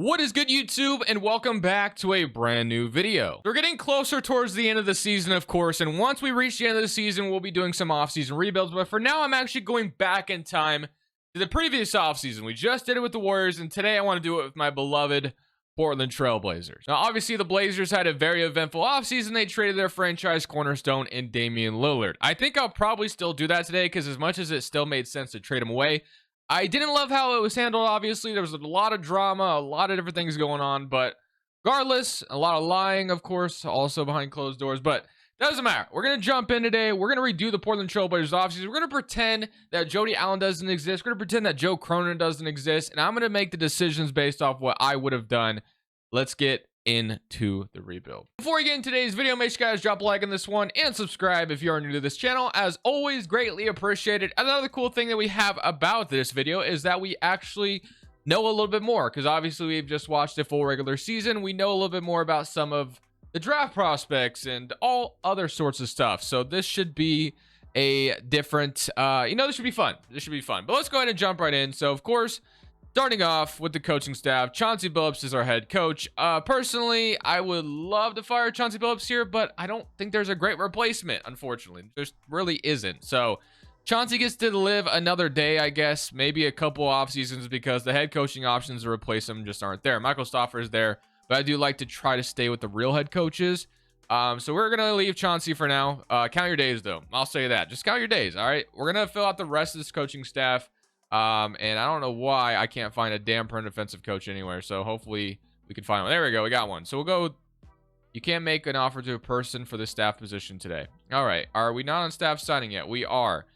What is good, YouTube, and welcome back to a brand new video. We're getting closer towards the end of the season, of course, and once we reach the end of the season, we'll be doing some off-season rebuilds, but for now, I'm actually going back in time to the previous off-season. We just did it with the Warriors, and today I want to do it with my beloved Portland Trailblazers. Now, obviously, the Blazers had a very eventful offseason. They traded their franchise cornerstone in Damian Lillard. I think I'll probably still do that today, because as much as it still made sense to trade him away, I didn't love how it was handled, obviously. There was a lot of drama, a lot of different things going on, but regardless, a lot of lying, of course, also behind closed doors, but doesn't matter. We're going to jump in today. We're going to redo the Portland Trailblazers offseason. We're going to pretend that Jody Allen doesn't exist. We're going to pretend that Joe Cronin doesn't exist, and I'm going to make the decisions based off what I would have done. Let's get into the rebuild. Before we get into today's video, make sure you guys drop a like on this one and subscribe if you are new to this channel. As always, greatly appreciated. Another cool thing that we have about this video is that we actually know a little bit more, because obviously we've just watched a full regular season. We know a little bit more about some of the draft prospects and all other sorts of stuff, so this should be a different this should be fun. But let's go ahead and jump right in. So of course, starting off with the coaching staff, Chauncey Billups is our head coach. Personally, I would love to fire Chauncey Billups here, but I don't think there's a great replacement, unfortunately. There really isn't. So Chauncey gets to live another day, I guess, maybe a couple off seasons, because the head coaching options to replace him just aren't there. Michael Stoffer is there, but I do like to try to stay with the real head coaches. So we're going to leave Chauncey for now. Count your days, though. I'll say that. Just count your days, all right? We're going to fill out the rest of this coaching staff. And I don't know why I can't find a damn permanent defensive coach anywhere, so hopefully we can find one. There we go, we got one. So we'll go. You can't make an offer to a person for the staff position today. All right, are we not on staff signing yet? We are.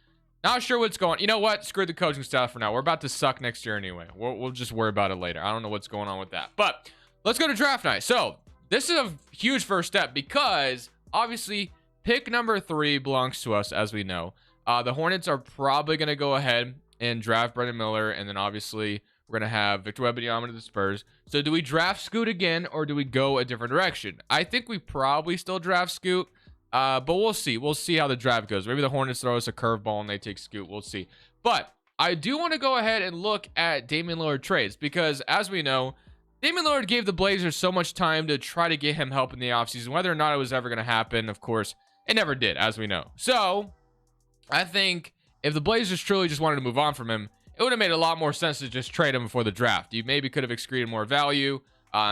Not sure what's going. You know what, screw the coaching staff for now. We're about to suck next year anyway. We'll just worry about it later. I don't know what's going on with that, but let's go to draft night. So this is a huge first step, because obviously pick number 3 belongs to us, as we know. The Hornets are probably going to go ahead and draft Brendan Miller, and then obviously we're gonna have Victor Wembanyama to the Spurs. So do we draft Scoot again, or do we go a different direction? I think we probably still draft Scoot, but we'll see how the draft goes. Maybe the Hornets throw us a curveball and they take Scoot. We'll see. But I do want to go ahead and look at Damian Lillard trades, because as we know, Damian Lillard gave the Blazers so much time to try to get him help in the offseason. Whether or not it was ever going to happen, of course, it never did, as we know. So I think if the Blazers truly just wanted to move on from him, it would have made a lot more sense to just trade him before the draft. You maybe could have excreted more value.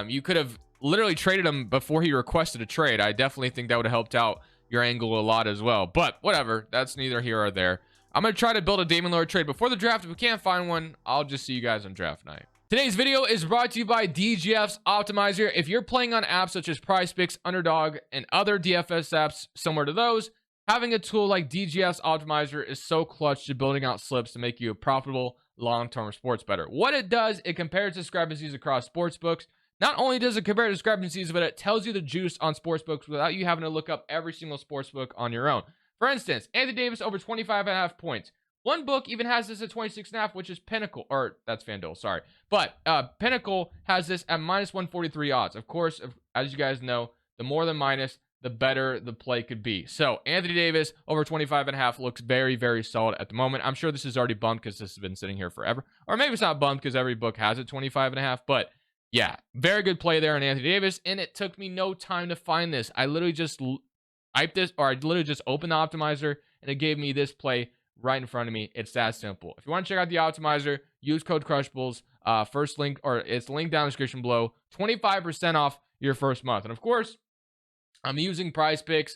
You could have literally traded him before he requested a trade. I definitely think that would have helped out your angle a lot as well. But whatever, that's neither here or there. I'm going to try to build a Damian Lillard trade before the draft. If we can't find one, I'll just see you guys on draft night. Today's video is brought to you by DGF's Optimizer. If you're playing on apps such as PrizePicks, Underdog, and other DFS apps similar to those, having a tool like DGF's Optimizer is so clutch to building out slips to make you a profitable long-term sports bettor. What it does, it compares discrepancies across sports books. Not only does it compare discrepancies, but it tells you the juice on sports books without you having to look up every single sports book on your own. For instance, Anthony Davis over 25.5 points. One book even has this at 26.5, which is Pinnacle, or that's FanDuel, sorry. But Pinnacle has this at minus 143 odds. Of course, as you guys know, the more the minus, the better the play could be. So Anthony Davis over 25.5 looks very, very solid at the moment. I'm sure this is already bumped because this has been sitting here forever. Or maybe it's not bumped because every book has it 25.5. But yeah, very good play there on Anthony Davis. And it took me no time to find this. I literally just typed this, or I literally just opened the optimizer and it gave me this play right in front of me. It's that simple. If you want to check out the optimizer, use code Crushables. First link, or it's linked down in the description below. 25% off your first month. And of course, I'm using PrizePicks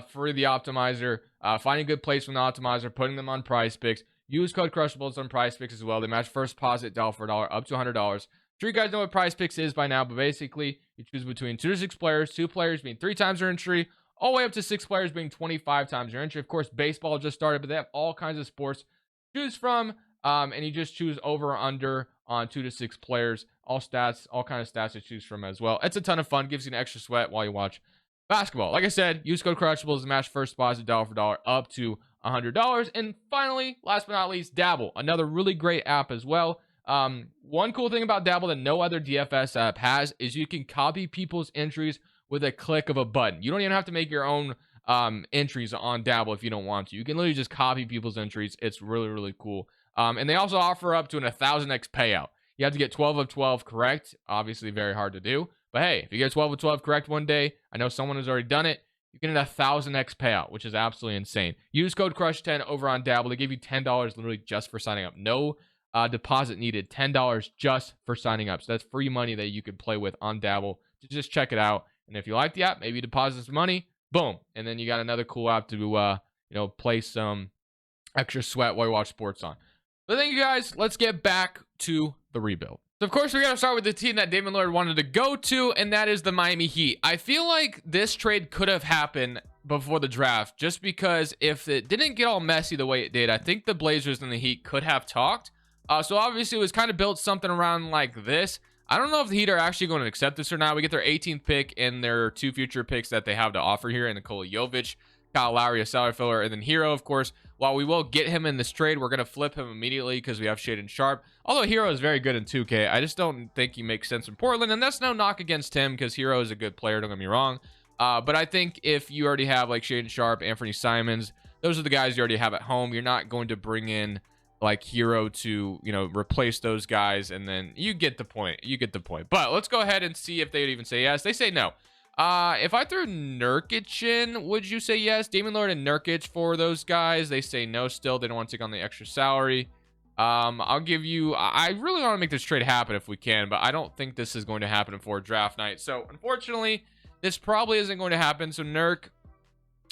for the optimizer, finding good plays from the optimizer, putting them on PrizePicks. Use code Crushables on PrizePicks as well. They match first deposit dollar for dollar up to $100. I'm sure you guys know what PrizePicks is by now, but basically you choose between 2 to 6 players, 2 players being 3 times your entry, all the way up to 6 players being 25 times your entry. Of course, baseball just started, but they have all kinds of sports to choose from, and you just choose over or under on 2 to 6 players. All stats, all kinds of stats to choose from as well. It's a ton of fun. Gives you an extra sweat while you watch basketball. Like I said, use code Crushables to match first deposit dollar for dollar up to $100. And finally, last but not least, Dabble, another really great app as well. One cool thing about Dabble that no other DFS app has is you can copy people's entries with a click of a button. You don't even have to make your own entries on Dabble if you don't want to. You can literally just copy people's entries. It's really, really cool. And they also offer up to an 1,000x payout. You have to get 12 of 12 correct. Obviously, very hard to do. But hey, if you get 12 of 12 correct one day, I know someone has already done it, you get a 1000x payout, which is absolutely insane. Use code CRUSH10 over on Dabble. They give you $10 literally just for signing up. No deposit needed. $10 just for signing up. So that's free money that you could play with on Dabble. Just check it out. And if you like the app, maybe deposit some money. Boom. And then you got another cool app to play some extra sweat while you watch sports on. But thank you guys. Let's get back to the rebuild. So of course, we got to start with the team that Damian Lillard wanted to go to, and that is the Miami Heat. I feel like this trade could have happened before the draft, just because if it didn't get all messy the way it did, I think the Blazers and the Heat could have talked. So obviously, it was kind of built something around like this. I don't know if the Heat are actually going to accept this or not. We get their 18th pick and their 2 future picks that they have to offer here, in Nikola Jovic, Kyle Lowry, a salary filler, and then Hero, of course. While we will get him in this trade, we're going to flip him immediately because we have Shaedon Sharpe. Although Hero is very good in 2K, I just don't think he makes sense in Portland, and that's no knock against him because Hero is a good player, don't get me wrong. But I think if you already have like Shaedon Sharpe, Anthony Simons, those are the guys you already have at home. You're not going to bring in like Hero to, replace those guys, and then you get the point. But let's go ahead and see if they would even say yes. They say no. If I threw Nurkic in, would you say yes? Damian Lillard and Nurkic for those guys. They say no still. They don't want to take on the extra salary. I'll give you, I really want to make this trade happen if we can, but I don't think this is going to happen before draft night. So unfortunately, this probably isn't going to happen. So Nurk,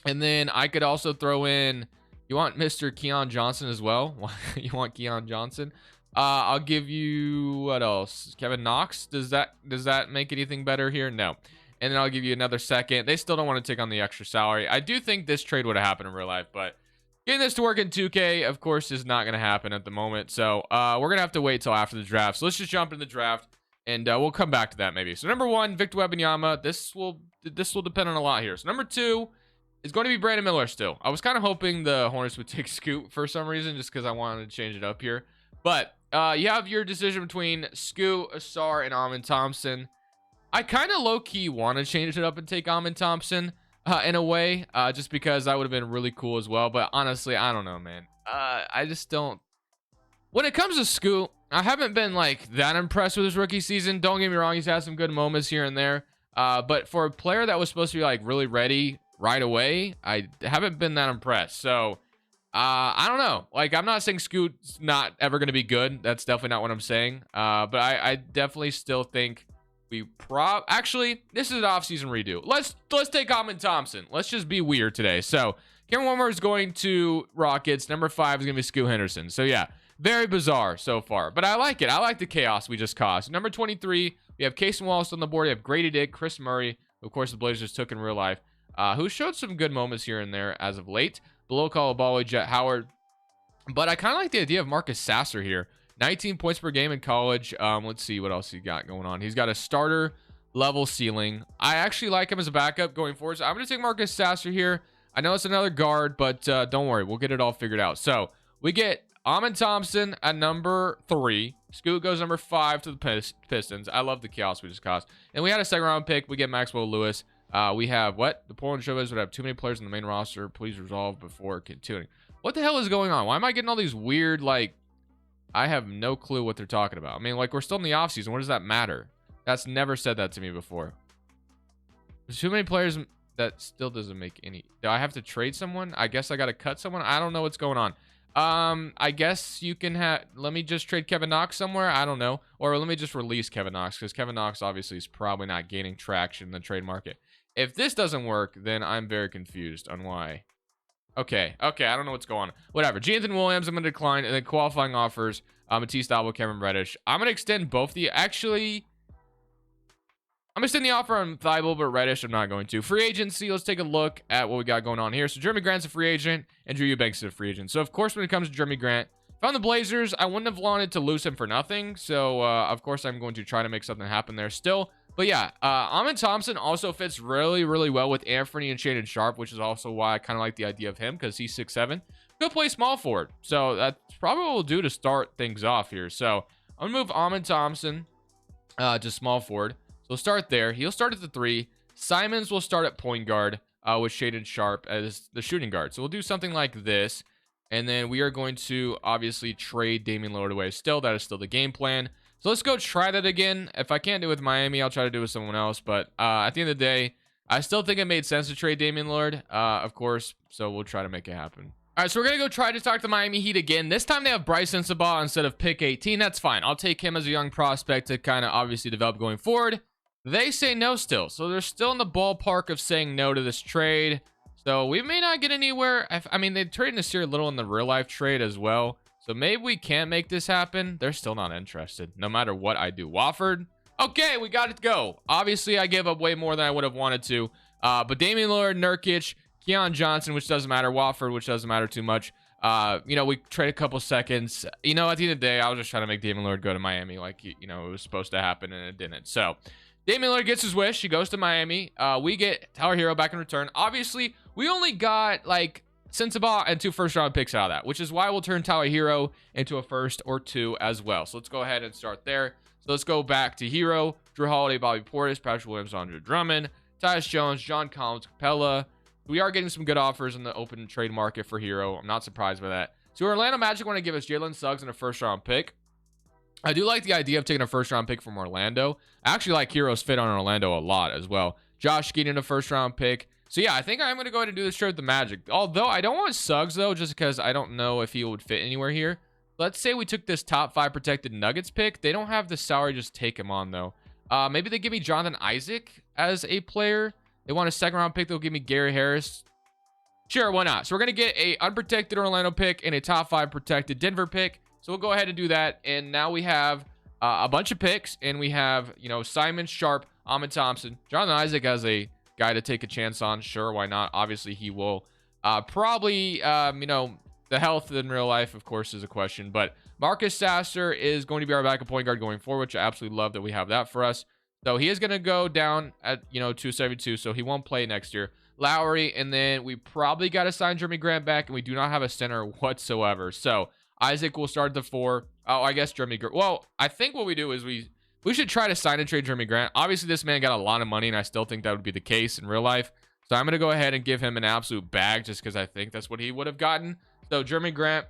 and then I could also throw in, you want Mr. Keon Johnson as well? You want Keon Johnson? I'll give you, what else? Kevin Knox. Does that make anything better here? No. And then I'll give you another second. They still don't want to take on the extra salary. I do think this trade would have happened in real life, but getting this to work in 2K, of course, is not going to happen at the moment. So we're going to have to wait till after the draft. So let's just jump into the draft, and we'll come back to that maybe. So number 1, Victor Wembanyama. This will depend on a lot here. So number 2 is going to be Brandon Miller still. I was kind of hoping the Hornets would take Scoot for some reason, just because I wanted to change it up here. But you have your decision between Scoot, Asar, and Amin Thompson. I kind of low-key want to change it up and take Amin Thompson in a way, just because that would have been really cool as well. But honestly, I don't know, man. I just don't. When it comes to Scoot, I haven't been like that impressed with his rookie season. Don't get me wrong, he's had some good moments here and there. But for a player that was supposed to be like really ready right away, I haven't been that impressed. So I don't know. Like, I'm not saying Scoot's not ever going to be good. That's definitely not what I'm saying. But I definitely still think actually, this is an offseason redo. Let's take Amin Thompson. Let's just be weird today. So Cameron Warmer is going to Rockets. Number 5 is going to be Scoot Henderson. So yeah, very bizarre so far, but I like it. I like the chaos we just caused. Number 23, we have Casey Wallace on the board. We have Grady Dick, Chris Murray, of course the Blazers took in real life, who showed some good moments here and there as of late. Below Kalabali, Jet Howard. But I kind of like the idea of Marcus Sasser here. 19 points per game in college. Let's see what else he got going on. He's got a starter level ceiling. I actually like him as a backup going forward. So I'm going to take Marcus Sasser here. I know it's another guard, but don't worry. We'll get it all figured out. So we get Amin Thompson at number 3. Scoot goes number 5 to the Pistons. I love the chaos we just caused. And we had a second round pick. We get Maxwell Lewis. We have what? The Portland Trailblazers would have too many players in the main roster. Please resolve before continuing. What the hell is going on? Why am I getting all these weird, like, I have no clue what they're talking about. I mean, like, we're still in the offseason. What does that matter? That's never said that to me before. There's too many players. That still doesn't make any. Do I have to trade someone? I guess I got to cut someone. I don't know what's going on. I guess you can have. Let me just trade Kevin Knox somewhere. I don't know. Or let me just release Kevin Knox, because Kevin Knox obviously is probably not gaining traction in the trade market. If this doesn't work, then I'm very confused on why. Okay, I don't know what's going on. Whatever. Jonathan Williams, I'm going to decline. And then qualifying offers, Matisse Thybulle, Cameron Reddish. I'm going to extend both the... Actually, I'm going to extend the offer on Thybulle, but Reddish I'm not going to. Free agency, let's take a look at what we got going on here. So Jeremy Grant's a free agent, and Drew Eubanks is a free agent. So, of course, when it comes to Jeremy Grant, if I'm the Blazers, I wouldn't have wanted to lose him for nothing. So, of course, I'm going to try to make something happen there still. But yeah, Amin Thompson also fits really, really well with Anthony and Shaedon Sharpe, which is also why I kind of like the idea of him, because he's 6'7". Go play small forward. So that's probably what we'll do to start things off here. So I'm going to move Amin Thompson to small forward. So we'll start there. He'll start at the 3. Simons will start at point guard with Shaedon Sharpe as the shooting guard. So we'll do something like this. And then we are going to obviously trade Damian Lillard away. Still, that is still the game plan. So let's go try that again. If I can't do it with Miami, I'll try to do it with someone else. But at the end of the day, I still think it made sense to trade Damian Lillard, of course. So we'll try to make it happen. All right, so we're going to go try to talk to Miami Heat again. This time they have Bryce Sensabaugh instead of pick 18. That's fine. I'll take him as a young prospect to kind of obviously develop going forward. They say no still. So they're still in the ballpark of saying no to this trade. So we may not get anywhere. I mean, they traded Nasir Little in the real life trade as well. So maybe we can't make this happen. They're still not interested, no matter what I do. Wofford. Okay, we got it to go. Obviously, I gave up way more than I would have wanted to. But Damian Lillard, Nurkic, Keon Johnson, which doesn't matter. Wofford, which doesn't matter too much. You know, we trade a couple seconds. You know, at the end of the day, I was just trying to make Damian Lillard go to Miami like, you know, it was supposed to happen, and it didn't. So Damian Lillard gets his wish. He goes to Miami. We get Tyler Hero back in return. Obviously, we only got, like, Sensabaugh and 2 first-round picks out of that, which is why we'll turn Tyler Hero into a first or 2 as well. So let's go ahead and start there. So let's go back to Hero, Drew Holiday, Bobby Portis, Patrick Williams, Andre Drummond, Tyus Jones, John Collins, Capella. We are getting some good offers in the open trade market for Hero. I'm not surprised by that. So Orlando Magic want to give us Jalen Suggs and a first-round pick. I do like the idea of taking a first-round pick from Orlando. I actually like Hero's fit on Orlando a lot as well. Josh Gideon, a first-round pick. So yeah, I think I'm going to go ahead and do this trade with the Magic. Although I don't want Suggs, though, just because I don't know if he would fit anywhere here. Let's say we took this top 5 protected Nuggets pick. They don't have the salary, just take him on, though. Maybe they give me Jonathan Isaac as a player. They want a second-round pick. They'll give me Gary Harris. Sure, why not? So we're going to get a unprotected Orlando pick and a top 5 protected Denver pick. So we'll go ahead and do that. And now we have a bunch of picks. And we have, you know, Simon, Sharp, Ahmed Thompson. Jonathan Isaac as a guy to take a chance on. Sure, why not? Obviously, he will probably, you know, the health in real life, of course, is a question. But Marcus Sasser is going to be our backup point guard going forward, which I absolutely love that we have that for us. So he is going to go down at, you know, 272. So he won't play next year. Lowry, and then we probably got to sign Jeremy Grant back, and we do not have a center whatsoever. So Isaac will start the 4. Oh, I guess Jeremy Grant. Well, I think what we do is we should try to sign and trade Jeremy Grant. Obviously, this man got a lot of money, and I still think that would be the case in real life. So I'm going to go ahead and give him an absolute bag just because I think that's what he would have gotten. So Jeremy Grant,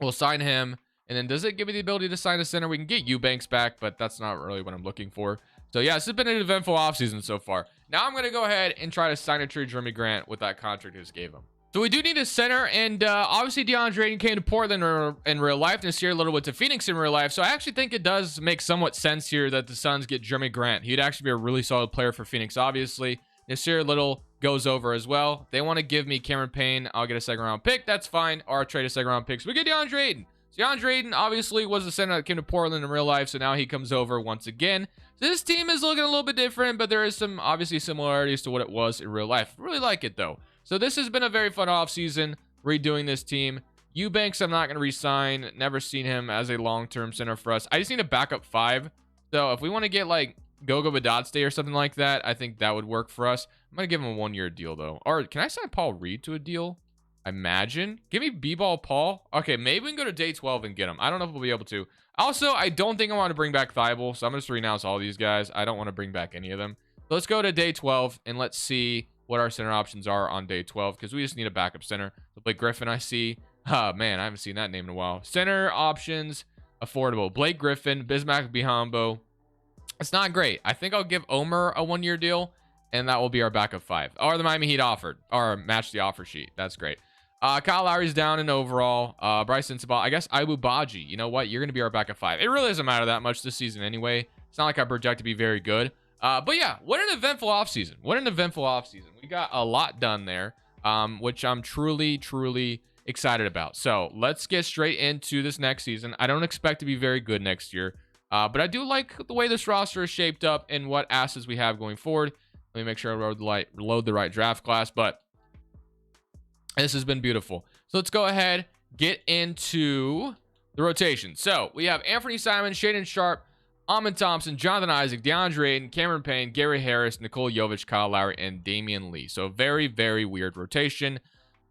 we'll sign him. And then does it give me the ability to sign a center? We can get Eubanks back, but that's not really what I'm looking for. So yeah, this has been an eventful offseason so far. Now I'm going to go ahead and try to sign and trade Jeremy Grant with that contract I just gave him. So we do need a center, and obviously DeAndre Ayton came to Portland in real life, and Nasir Little went to Phoenix in real life. So I actually think it does make somewhat sense here that the Suns get Jeremy Grant. He'd actually be a really solid player for Phoenix, obviously. Nasir Little goes over as well. They want to give me Cameron Payne. I'll get a second-round pick. That's fine. Or I'll trade a second-round pick. So we get DeAndre Ayton. So DeAndre Ayton obviously was the center that came to Portland in real life, so now he comes over once again. So this team is looking a little bit different, but there is some obviously similarities to what it was in real life. Really like it, though. So this has been a very fun offseason, redoing this team. Eubanks, I'm not going to re-sign. Never seen him as a long-term center for us. I just need a backup 5. So if we want to get, like, Goga Badotste or something like that, I think that would work for us. I'm going to give him a 1-year deal, though. Or can I sign Paul Reed to a deal? I imagine. Give me B-Ball Paul. Okay, maybe we can go to day 12 and get him. I don't know if we'll be able to. Also, I don't think I want to bring back Thibault, so I'm going to renounce all these guys. I don't want to bring back any of them. So let's go to day 12, and let's see what our center options are on day 12, because we just need a backup center. So Blake Griffin, I see. Oh, man, I haven't seen that name in a while. Center options, affordable. Blake Griffin, Bismack Biyombo. It's not great. I think I'll give Omer a 1-year deal, and that will be our backup 5. Or the Miami Heat offered, or match the offer sheet. That's great. Kyle Lowry's down in overall. Bryce Sensabaugh. I guess Ibu Baji. You know what? You're going to be our backup 5. It really doesn't matter that much this season anyway. It's not like I project to be very good. But yeah, what an eventful offseason. What an eventful offseason. We got a lot done there, which I'm truly, truly excited about. So let's get straight into this next season. I don't expect to be very good next year, but I do like the way this roster is shaped up and what assets we have going forward. Let me make sure I load the right draft class, but this has been beautiful. So let's go ahead, get into the rotation. So we have Anthony Simon, Shaedon Sharpe, Ahmed Thompson, Jonathan Isaac, DeAndre Ayton, Cameron Payne, Gary Harris, Nikola Jovic, Kyle Lowry, and Damian Lee. So very, very weird rotation.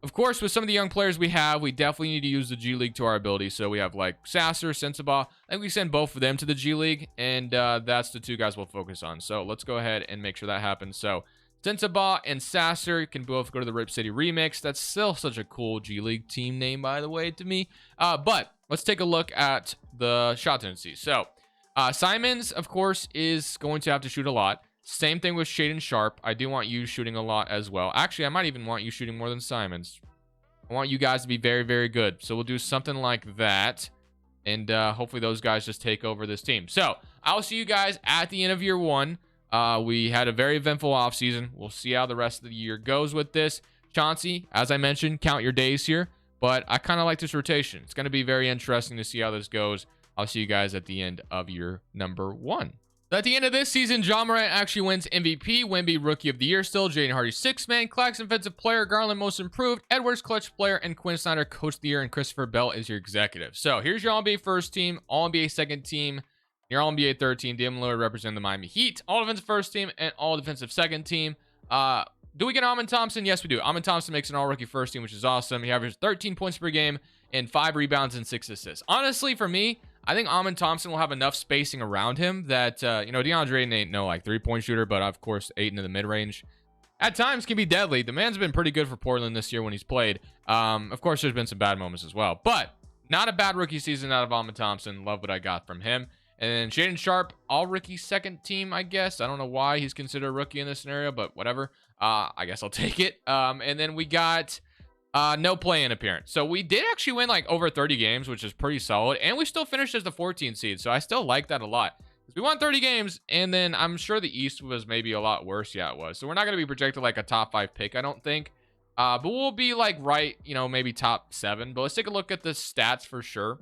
Of course, with some of the young players we have, we definitely need to use the G League to our ability. So we have like Sasser, Sensabaugh. I think we send both of them to the G League, and that's the 2 guys we'll focus on. So let's go ahead and make sure that happens. So Sensabaugh and Sasser can both go to the Rip City Remix. That's still such a cool G League team name, by the way, to me. But let's take a look at the shot tendency. So Simons, of course, is going to have to shoot a lot. Same thing with Shaden Sharp. I do want you shooting a lot as well. Actually, I might even want you shooting more than Simons. I want you guys to be very, very good. So we'll do something like that. And hopefully those guys just take over this team. So I'll see you guys at the end of year 1. We had a very eventful offseason. We'll see how the rest of the year goes with this. Chauncey, as I mentioned, count your days here. But I kind of like this rotation. It's going to be very interesting to see how this goes. I'll see you guys at the end of year number 1. At the end of this season, John Morant actually wins MVP, Wemby Rookie of the Year still, Jaden Hardy 6th Man, Claxton Offensive Player, Garland Most Improved, Edwards Clutch Player, and Quinn Snyder Coach of the Year, and Christopher Bell is your executive. So here's your All-NBA first team, All-NBA second team, your All-NBA third team. Damian Lillard representing the Miami Heat, All-Defensive first team, and All-Defensive second team. Do we get Amin Thompson? Yes, we do. Amin Thompson makes an All-Rookie first team, which is awesome. He averages 13 points per game and 5 rebounds and 6 assists. Honestly, for me, I think Amin Thompson will have enough spacing around him that, DeAndre Ayton ain't no, 3-point shooter, but of course, Ayton in the mid-range at times can be deadly. The man's been pretty good for Portland this year when he's played. Of course, there's been some bad moments as well, but not a bad rookie season out of Amin Thompson. Love what I got from him. And then Shaden Sharp, all-rookie second team, I guess. I don't know why he's considered a rookie in this scenario, but whatever. I guess I'll take it. And then we got no play-in appearance. So we did actually win over 30 games, which is pretty solid. And we still finished as the 14th seed. So I still like that a lot. We won 30 games, and then I'm sure the East was maybe a lot worse. Yeah, it was. So we're not going to be projected like a top 5 pick, I don't think. But we'll be right, maybe top 7. But let's take a look at the stats for sure.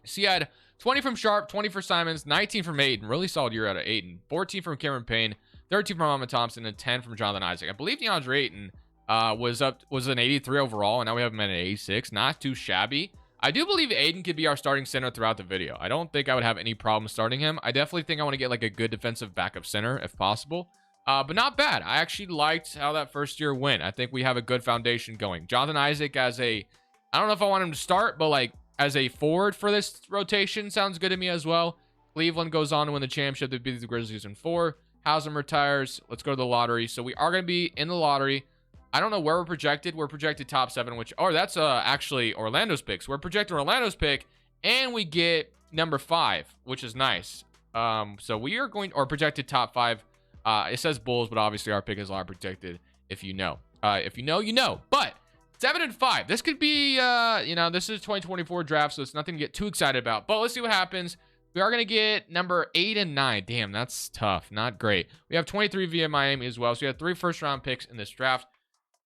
So you had 20 from Sharp, 20 for Simons, 19 from Ayton. Really solid year out of Ayton. 14 from Cameron Payne, 13 from Amin Thompson, and 10 from Jonathan Isaac. I believe DeAndre Ayton was an 83 overall, and now we have him at an 86. Not too shabby. I do believe Ayton could be our starting center throughout the video. I don't think I would have any problem starting him. I definitely think I want to get a good defensive backup center if possible. But not bad. I actually liked how that first year went. I think we have a good foundation going. Jonathan Isaac as I don't know if I want him to start, but as a forward for this rotation sounds good to me as well. Cleveland goes on to win the championship. They beat the Grizzlies in 4. Hausman retires. Let's go to the lottery. So we are going to be in the lottery. I don't know where we're projected. We're projected top 7, that's actually Orlando's pick. So we're projecting Orlando's pick, and we get number 5, which is nice. So we are projected top 5. It says Bulls, but obviously our pick is a lot projected. If you know, you know. But 7 and 5. This could be, this is 2024 draft, so it's nothing to get too excited about. But let's see what happens. We are going to get number 8 and 9. Damn, that's tough. Not great. We have 23 via Miami as well. So we have 3 first-round picks in this draft.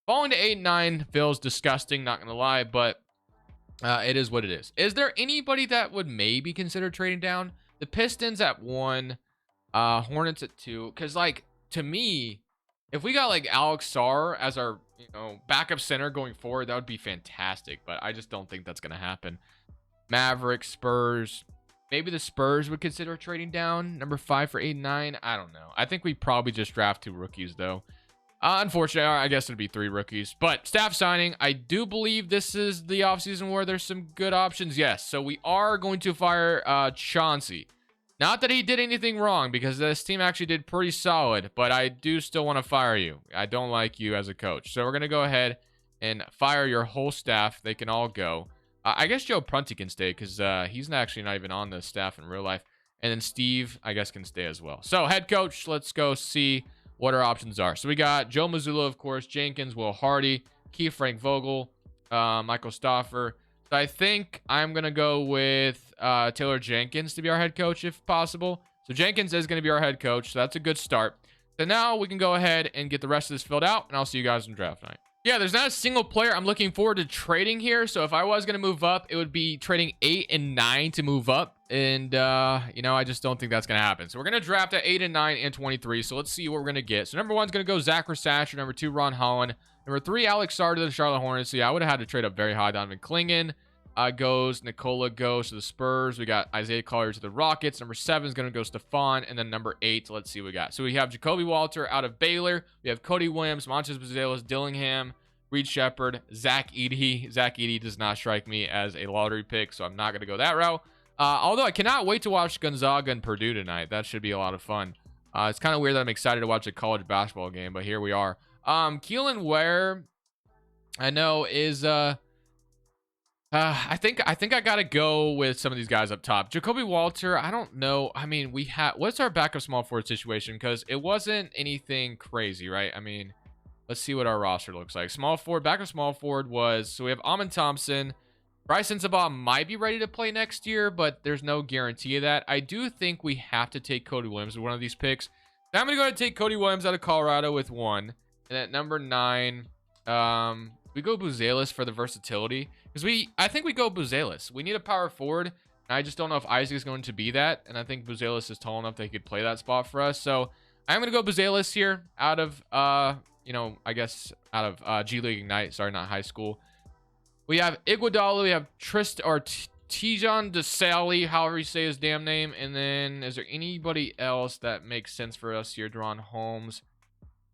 Falling to 8 and 9 feels disgusting, not going to lie, but it is what it is. Is there anybody that would maybe consider trading down? The Pistons at 1, Hornets at 2. Because, to me, if we got, Alex Sarr as our, backup center going forward, that would be fantastic. But I just don't think that's going to happen. Mavericks, Spurs. Maybe the Spurs would consider trading down. Number 5 for 8 and 9. I don't know. I think we probably just draft 2 rookies, though. Unfortunately, I guess it'd be 3 rookies. But staff signing, I do believe this is the offseason where there's some good options. Yes, so we are going to fire Chauncey. Not that he did anything wrong, because this team actually did pretty solid, but I do still want to fire you. I don't like you as a coach. So we're going to go ahead and fire your whole staff. They can all go. I guess Joe Prunty can stay, because he's actually not even on the staff in real life. And then Steve, I guess, can stay as well. So head coach, let's go see what our options are. So we got Joe Mazzulla, of course, Jenkins, Will Hardy, Keith Frank Vogel, Michael Stauffer. So I think I'm going to go with Taylor Jenkins to be our head coach if possible. So Jenkins is going to be our head coach. So that's a good start. So now we can go ahead and get the rest of this filled out, and I'll see you guys on draft night. Yeah, there's not a single player I'm looking forward to trading here. So if I was going to move up, it would be trading 8 and 9 to move up. And, I just don't think that's going to happen. So we're going to draft at 8 and 9 and 23. So let's see what we're going to get. So number 1 is going to go Zach Rassacher. Number 2, Ron Holland. Number 3, Alex Sarr to the Charlotte Hornets. So yeah, I would have had to trade up very high. Donovan Clingan goes. Nikola goes to the Spurs. We got Isaiah Collier to the Rockets. Number 7 is going to go Stephon. And then number 8, let's see what we got. So we have Jacoby Walter out of Baylor. We have Cody Williams, Montes Bazelis, Dillingham, Reed Shepard, Zach Edey. Zach Edey does not strike me as a lottery pick, so I'm not going to go that route. Although I cannot wait to watch Gonzaga and Purdue tonight. That should be a lot of fun. It's kind of weird that I'm excited to watch a college basketball game, but here we are. Keelan Ware, I know, is I think I gotta go with some of these guys up top. Jacoby Walter, I don't know. I mean, we have what's our backup small forward situation? Because it wasn't anything crazy, right? I mean, let's see what our roster looks like. Small forward, backup small forward was so we have Amon Thompson. Bryson Sabah might be ready to play next year, but there's no guarantee of that. I do think we have to take Cody Williams with one of these picks. Now I'm gonna go ahead and take Cody Williams out of Colorado with 1. And at number 9, we go Buzelis for the versatility. Because I think we go Buzelis. We need a power forward. And I just don't know if Isaac is going to be that. And I think Buzelis is tall enough that he could play that spot for us. So I'm going to go Buzelis here out of, I guess out of G League Ignite. Sorry, not high school. We have Iguodala. We have Tijan DeSalle, however you say his damn name. And then is there anybody else that makes sense for us here? Deron Holmes.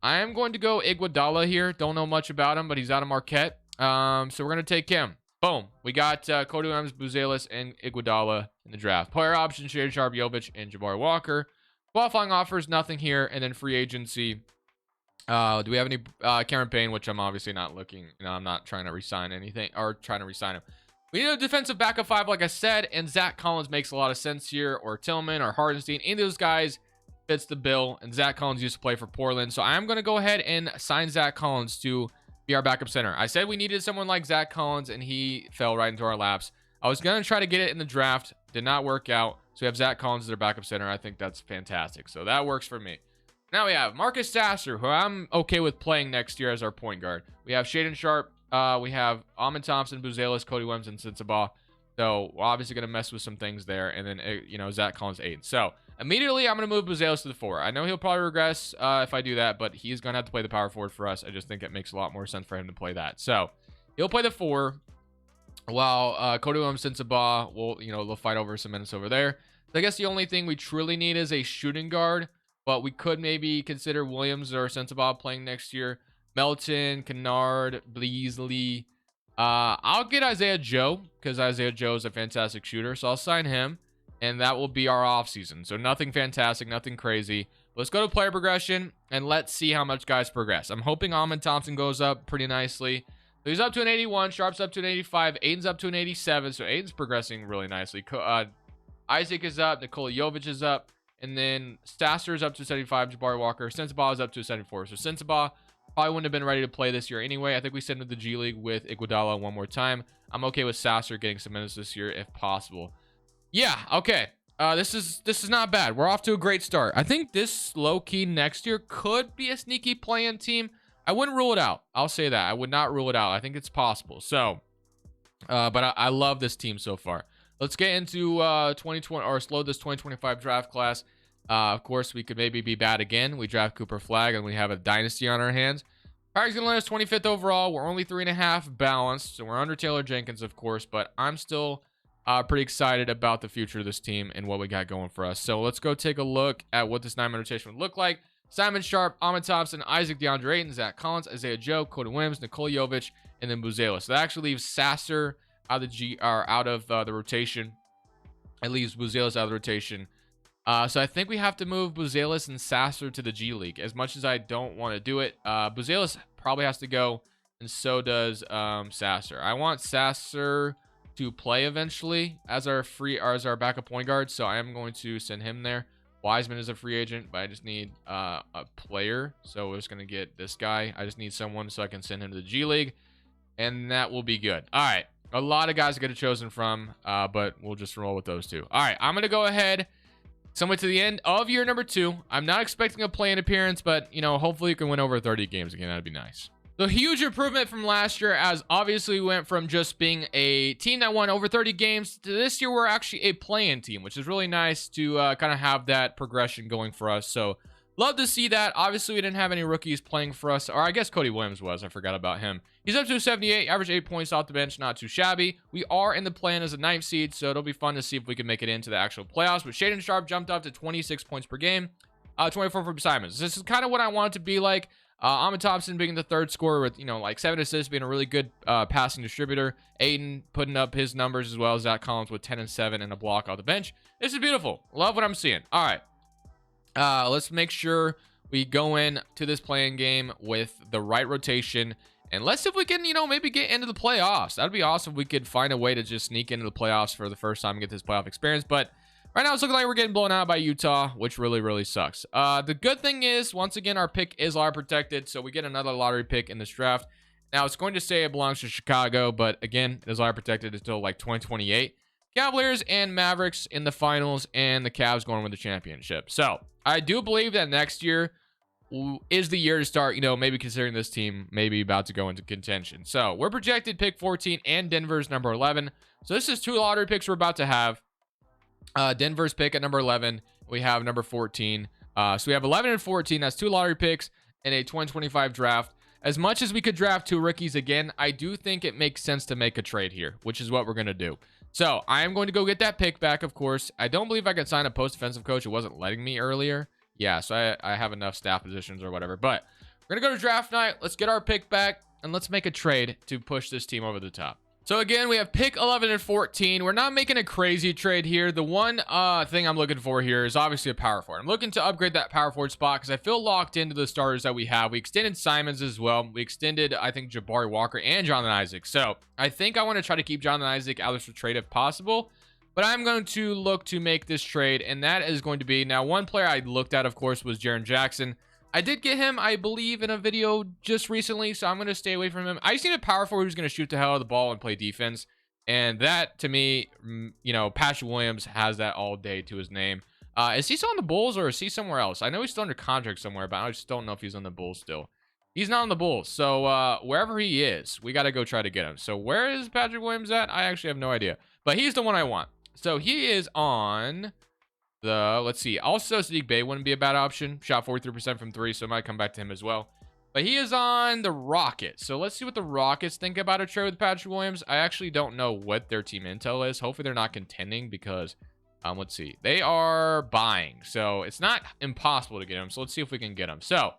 I am going to go Iguodala here. Don't know much about him, but he's out of Marquette. So we're going to take him. Boom. We got Cody Williams, Buzelis, and Iguodala in the draft. Player options, Shaedon Sharpe, Jovic, and Jabari Walker. Qualifying offers, nothing here. And then free agency. Do we have any Cameron Payne, which I'm obviously not looking. I'm not trying to resign anything or trying to resign him. We need a defensive backup 5, like I said, and Zach Collins makes a lot of sense here, or Tillman, or Hardenstein. Any of those guys fits the bill, and Zach Collins used to play for Portland. So I'm going to go ahead and sign Zach Collins to be our backup center. I said we needed someone like Zach Collins, and he fell right into our laps. I was going to try to get it in the draft. Did not work out. So we have Zach Collins as our backup center. I think that's fantastic. So that works for me. Now we have Marcus Sasser, who I'm okay with playing next year as our point guard. We have Shaedon Sharpe. We have Amon Thompson, Buzelis, Cody Williams, and Sensabaugh. So we're obviously going to mess with some things there. And then, Zach Collins 8. So immediately I'm going to move Buzelis to the 4. I know he'll probably regress if I do that, but he's going to have to play the power forward for us. I just think it makes a lot more sense for him to play that. So he'll play the 4 while Cody Williams, Sensabaugh will, they'll fight over some minutes over there. So I guess the only thing we truly need is a shooting guard, but we could maybe consider Williams or Sensabaugh playing next year. Melton, Kennard, Beasley. I'll get Isaiah Joe because Isaiah Joe is a fantastic shooter. So I'll sign him, and that will be our offseason. So nothing fantastic, nothing crazy. Let's go to player progression, and let's see how much guys progress. I'm hoping Amon Thompson goes up pretty nicely. So he's up to an 81. Sharp's up to an 85. Aiden's up to an 87. So Aiden's progressing really nicely. Isaac is up. Nikola Jovic is up. And then Sasser is up to 75. Jabari Walker. Sensabaugh is up to 74. So Sensabaugh probably wouldn't have been ready to play this year anyway. I think we send him to the G League with Iguodala one more time. I'm okay with Sasser getting some minutes this year if possible. Yeah, okay. This is not bad. We're off to a great start. I think this low-key next year could be a sneaky play-in team. I wouldn't rule it out. I'll say that. I would not rule it out. I think it's possible. So, but I love this team so far. Let's get into 2020 or slow this 2025 draft class. Of course, we could maybe be bad again. We draft Cooper Flagg and we have a dynasty on our hands. Parker's going to land us 25th overall. We're only 3.5 balanced. So we're under Taylor Jenkins, of course, but I'm still pretty excited about the future of this team and what we got going for us. So let's go take a look at what this 9-man rotation would look like. Simon Sharpe, Amon Thompson, Isaac DeAndre Ayton, Zach Collins, Isaiah Joe, Cody Williams, Nikola Jovic, and then Buzelis. So that actually leaves Sasser out of the rotation. It leaves Buzelis out of the rotation. So I think we have to move Buzelis and Sasser to the G League. As much as I don't want to do it, Buzelis probably has to go, and so does Sasser. I want Sasser to play eventually as our backup point guard, so I am going to send him there. Wiseman is a free agent, but I just need a player, so we're just going to get this guy. I just need someone so I can send him to the G League, and that will be good. All right, a lot of guys to get chosen from, but we'll just roll with those two. All right, I'm going to go ahead somewhere to the end of year number 2. I'm not expecting a play-in appearance, but, hopefully you can win over 30 games again. That'd be nice. So huge improvement from last year, as obviously we went from just being a team that won over 30 games to this year we're actually a play-in team, which is really nice to kind of have that progression going for us. So love to see that. Obviously we didn't have any rookies playing for us, or I guess Cody Williams was. I forgot about him. He's up to 78, average 8 points off the bench, not too shabby. We are in the play-in as a 9th seed, so it'll be fun to see if we can make it into the actual playoffs. But Shaedon Sharpe jumped up to 26 points per game, 24 from Simons. This is kind of what I want it to be like. Amon Thompson being the 3rd scorer with, like 7 assists, being a really good passing distributor. Aiden putting up his numbers as well as Zach Collins with 10 and 7 and a block off the bench. This is beautiful. Love what I'm seeing. All right. Let's make sure we go in to this playing game with the right rotation And let's see if we can, you know, maybe get into the playoffs. That'd be awesome if we could find a way to just sneak into the playoffs for the first time and get this playoff experience. But right now, it's looking like we're getting blown out by Utah, which really, really sucks. The good thing is, once again, our pick is lottery protected, so we get another lottery pick in this draft. Now, it's going to say it belongs to Chicago, but again, it is lottery protected until like 2028. Cavaliers and Mavericks in the finals, and the Cavs going with the championship. So, I do believe that next year is the year to start, you know, maybe considering this team maybe about to go into contention. So, we're projected pick 14, and Denver's number 11. So, this is 2 lottery picks we're about to have. Denver's pick at number 11. We have number 14. So we have 11 and 14. That's 2 lottery picks in a 2025 draft. As much as we could draft 2 rookies again, I do think it makes sense to make a trade here, which is what we're going to do. So I am going to go get that pick back, of course. I don't believe I could sign a post-defensive coach. It wasn't letting me earlier. Yeah, so I have enough staff positions or whatever. But we're going to go to draft night. Let's get our pick back, and let's make a trade to push this team over the top. So again, we have pick 11 and 14. We're not making a crazy trade here. The one thing I'm looking for here is obviously a power forward. I'm looking to upgrade that power forward spot because I feel locked into the starters that we have. We extended Simons as well. We extended, I think, Jabari Walker and Jonathan Isaac. So I think I want to try to keep Jonathan Isaac out of this trade if possible. But I'm going to look to make this trade, and that is going to be... Now, one player I looked at, of course, was Jaren Jackson. I did get him, I believe, in a video just recently, so I'm going to stay away from him. I just need a power forward who's going to shoot the hell out of the ball and play defense. And that, to me, you know, Patrick Williams has that all day to his name. Is he still on the Bulls or is he somewhere else? I know he's still under contract somewhere, but I just don't know if he's on the Bulls still. He's not on the Bulls, so wherever he is, we got to go try to get him. So where is Patrick Williams at? I actually have no idea. But he's the one I want. So he is on... let's see. Also, Sadiq Bey wouldn't be a bad option. Shot 43% from 3, so I might come back to him as well. But he is on the Rockets. So let's see what the Rockets think about a trade with Patrick Williams. I actually don't know what their team intel is. Hopefully they're not contending because, let's see. They are buying. So it's not impossible to get him. So let's see if we can get him. So,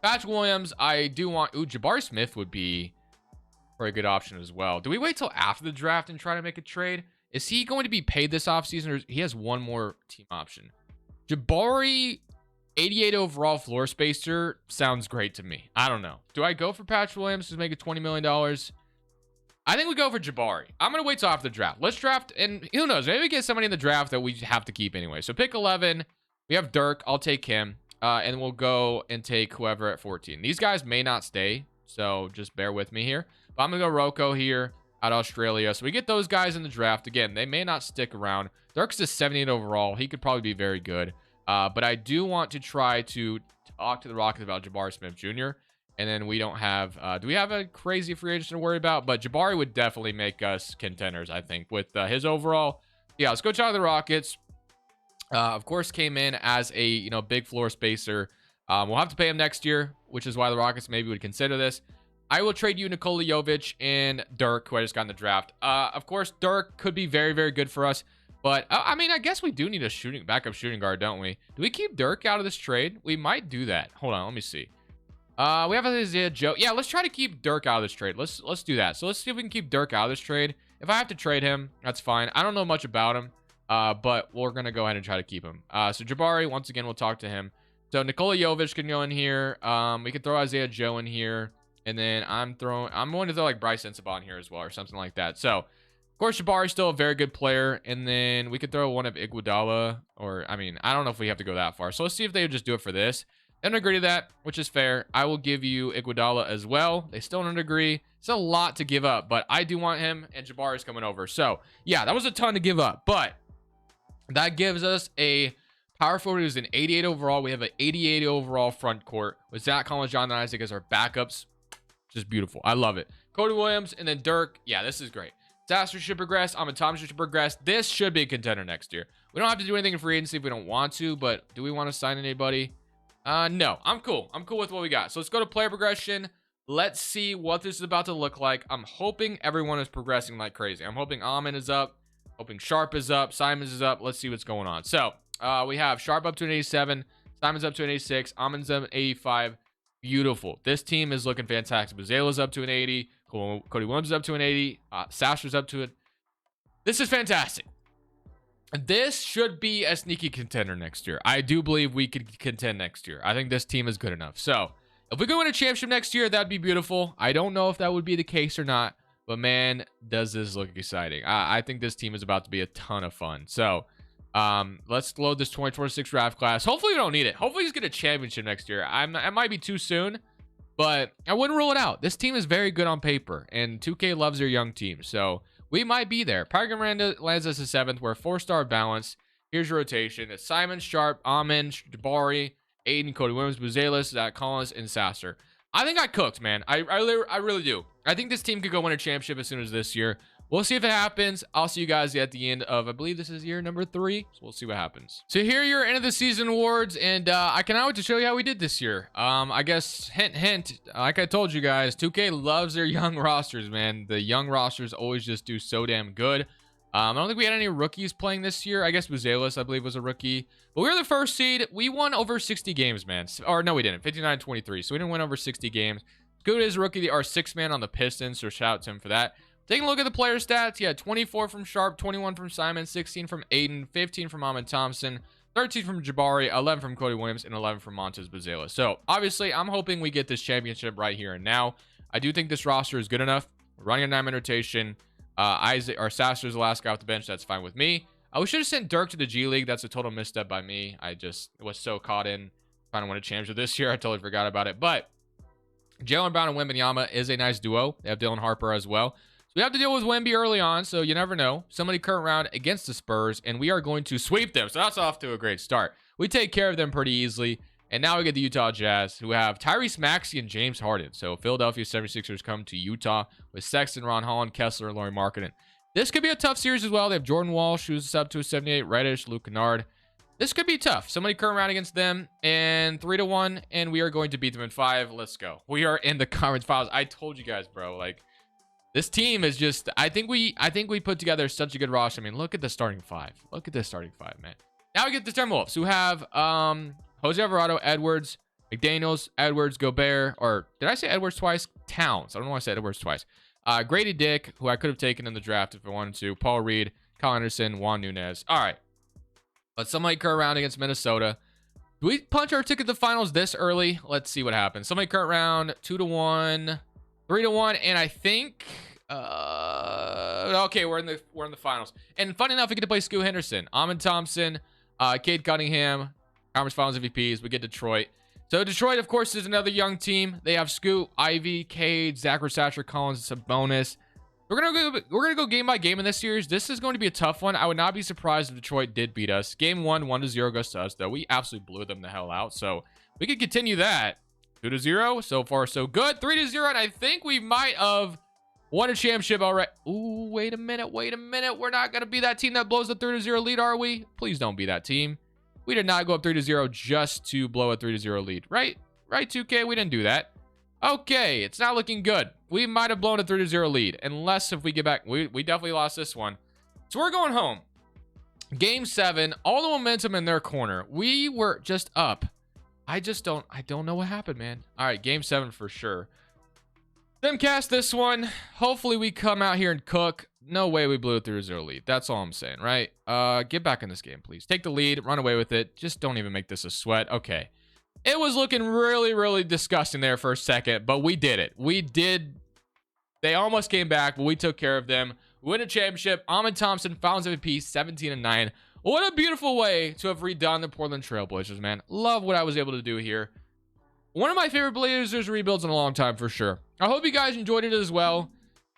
Patrick Williams, I do want... Ooh, Jabari Smith would be a very good option as well. Do we wait till after the draft and try to make a trade? Is he going to be paid this offseason, or he has one more team option? Jabari, 88 overall floor spacer, sounds great to me. I don't know. Do I go for Patrick Williams to make it $20 million? I think we go for Jabari. I'm going to wait till after the draft. Let's draft, and who knows? Maybe we get somebody in the draft that we have to keep anyway. So pick 11. We have Dirk. I'll take him. And we'll go and take whoever at 14. These guys may not stay, so just bear with me here. But I'm going to go Rocco here. Out of Australia. So we get those guys in the draft. Again, they may not stick around. Dirk's a 78 overall. He could probably be very good. But I do want to try to talk to the Rockets about Jabari Smith Jr. And then we don't have... do we have a crazy free agent to worry about? But Jabari would definitely make us contenders, I think, with his overall. Yeah, let's go talk to the Rockets. Of course, came in as a, you know, big floor spacer. We'll have to pay him next year, which is why the Rockets maybe would consider this. I will trade you Nikola Jovic and Dirk, who I just got in the draft. Of course, Dirk could be very, very good for us. But, I mean, I guess we do need a backup shooting guard, don't we? Do we keep Dirk out of this trade? We might do that. Hold on, let me see. We have Isaiah Joe. Yeah, let's try to keep Dirk out of this trade. Let's do that. So let's see if we can keep Dirk out of this trade. If I have to trade him, that's fine. I don't know much about him, but we're going to go ahead and try to keep him. So Jabari, once again, we'll talk to him. So Nikola Jovic can go in here. We could throw Isaiah Joe in here. And then I'm going to throw like Bryce Sensabaugh in here as well or something like that. So, of course, Jabari's still a very good player. And then we could throw one of Iguodala. Or, I mean, I don't know if we have to go that far. So let's see if they would just do it for this. They don't agree to that, which is fair. I will give you Iguodala as well. They still don't agree. It's a lot to give up. But I do want him, and Jabari's coming over. So, yeah, that was a ton to give up. But that gives us a power forward who's an 88 overall. We have an 88 overall front court with Zach Collins, Jonathan Isaac as our backups. Just beautiful. I love it. Cody Williams and then Dirk. Yeah, this is great. Disaster should progress. Ahmed Thomas should progress. This should be a contender next year. We don't have to do anything in free agency if we don't want to, but do we want to sign anybody? No. I'm cool. I'm cool with what we got. So let's go to player progression. Let's see what this is about to look like. I'm hoping everyone is progressing like crazy. I'm hoping Ahmed is up. Hoping Sharp is up. Simons is up. Let's see what's going on. So we have Sharp up to an 87. Simons up to an 86. Ahmed's up to an 85. Beautiful. This team is looking fantastic. Bazala's up to an 80. Cody Williams is up to an 80. Sasser's up to it. This is fantastic. This should be a sneaky contender next year. I do believe we could contend next year. I think this team is good enough. So If we could win a championship next year, that'd be beautiful. I don't know if that would be the case or not, but man, does this look exciting. I think this team is about to be a ton of fun. So let's load this 2026 draft class. Hopefully we don't need it. Hopefully he's get a championship next year. It might be too soon, but I wouldn't rule it out. This team is very good on paper, and 2K loves their young team. So we might be there. Parker Miranda lands us a 7th. We're a 4-star balance. Here's your rotation. It's Simon, Sharp, Amin, Jabari, Aiden, Cody Williams, Buzelis, Zach Collins, and Sasser. I think I cooked, man. I really do. I think this team could go win a championship as soon as this year. We'll see if it happens. I'll see you guys at the end of, I believe this is year number 3. So we'll see what happens. So here are your end of the season awards, and I cannot wait to show you how we did this year. I guess, hint, like I told you guys, 2K loves their young rosters, man. The young rosters always just do so damn good. I don't think we had any rookies playing this year. I guess Buzelis, I believe, was a rookie. But we were the first seed. We won over 60 games, man. Or no, we didn't. 59-23. So we didn't win over 60 games. Good as rookie, our 6th man on the Pistons. So shout out to him for that. Taking a look at the player stats. He had 24 from Sharp, 21 from Simon, 16 from Aiden, 15 from Amin Thompson, 13 from Jabari, 11 from Cody Williams, and 11 from Montez Buzelis. So obviously, I'm hoping we get this championship right here and now. I do think this roster is good enough. We're running a 9-man rotation. Isaac or Sasser's the last guy off the bench. That's fine with me. We should have sent Dirk to the G League. That's a total misstep by me. I just was so caught in trying to win a championship this year. I totally forgot about it. But Jaylen Brown and Wembanyama is a nice duo. They have Dylan Harper as well. So we have to deal with Wemby early on, so you never know. Somebody current round against the Spurs, and we are going to sweep them. So that's off to a great start. We take care of them pretty easily. And now we get the Utah Jazz, who have Tyrese Maxey and James Harden. So Philadelphia 76ers come to Utah with Sexton, Ron Holland, Kessler, and Lauri Markkanen. This could be a tough series as well. They have Jordan Walsh, who's up to a 78, Reddish, Luke Kennard. This could be tough. Somebody current round against them, and 3-1, and we are going to beat them in 5. Let's go. We are in the conference finals. I told you guys, bro. Like, this team is just, I think we put together such a good roster. I mean, look at the starting 5. Look at this starting 5, man. Now we get the Timberwolves, who have Jose Alvarado, Edwards, McDaniels, Edwards, Gobert, or did I say Edwards twice? Towns. I don't know why I said Edwards twice. Grady Dick, who I could have taken in the draft if I wanted to. Paul Reed, Kyle Anderson, Juan Nunez. All right. But somebody current round against Minnesota. Do we punch our ticket to the finals this early? Let's see what happens. Somebody current round 2-1, 3-1, and I think okay, we're in the finals. And funny enough, we get to play Scoot Henderson, Amin Thompson, Cade Cunningham, conference finals MVPs. We get Detroit. So Detroit, of course, is another young team. They have Scoot, Ivy, Cade, Zachary Satcher, Collins, Sabonis. We're gonna go game by game in this series. This is going to be a tough one. I would not be surprised if Detroit did beat us. Game 1, 1-0 goes to us, though. We absolutely blew them the hell out. So we could continue that. 2-0. So far, so good. 3-0, and I think we might have won a championship already. Ooh, wait a minute. We're not gonna be that team that blows the 3-0 lead, are we? Please don't be that team. We did not go up 3-0 just to blow a 3-0 lead, right? Right, 2K? We didn't do that. Okay, it's not looking good. We might have blown a 3-0 lead, unless if we get back. We definitely lost this one. So we're going home. Game 7, all the momentum in their corner. We were just up. I don't know what happened, man. All right, game 7 for sure. Simcast this one. Hopefully we come out here and cook. No way we blew a 3-0 lead. That's all I'm saying, right? Get back in this game, please. Take the lead, run away with it. Just don't even make this a sweat. Okay. It was looking really, really disgusting there for a second, but we did it. We did. They almost came back, but we took care of them. We win a championship. Amin Thompson, Finals MVP, 17-9. What a beautiful way to have redone the Portland Trailblazers, man. Love what I was able to do here. One of my favorite Blazers rebuilds in a long time, for sure. I hope you guys enjoyed it as well.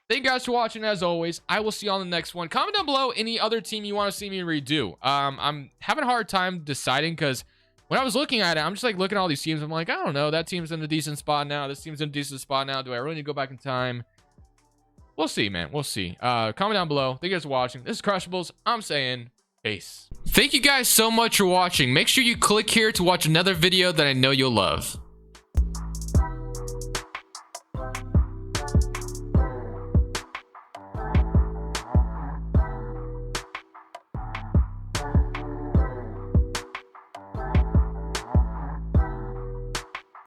Thank you guys for watching, as always. I will see you on the next one. Comment down below any other team you want to see me redo. I'm having a hard time deciding because when I was looking at it, I'm just like looking at all these teams. I'm like, I don't know. That team's in a decent spot now. This team's in a decent spot now. Do I really need to go back in time? We'll see, man. We'll see. Comment down below. Thank you guys for watching. This is Crushables. I'm saying peace. Thank you guys so much for watching. Make sure you click here to watch another video that I know you'll love.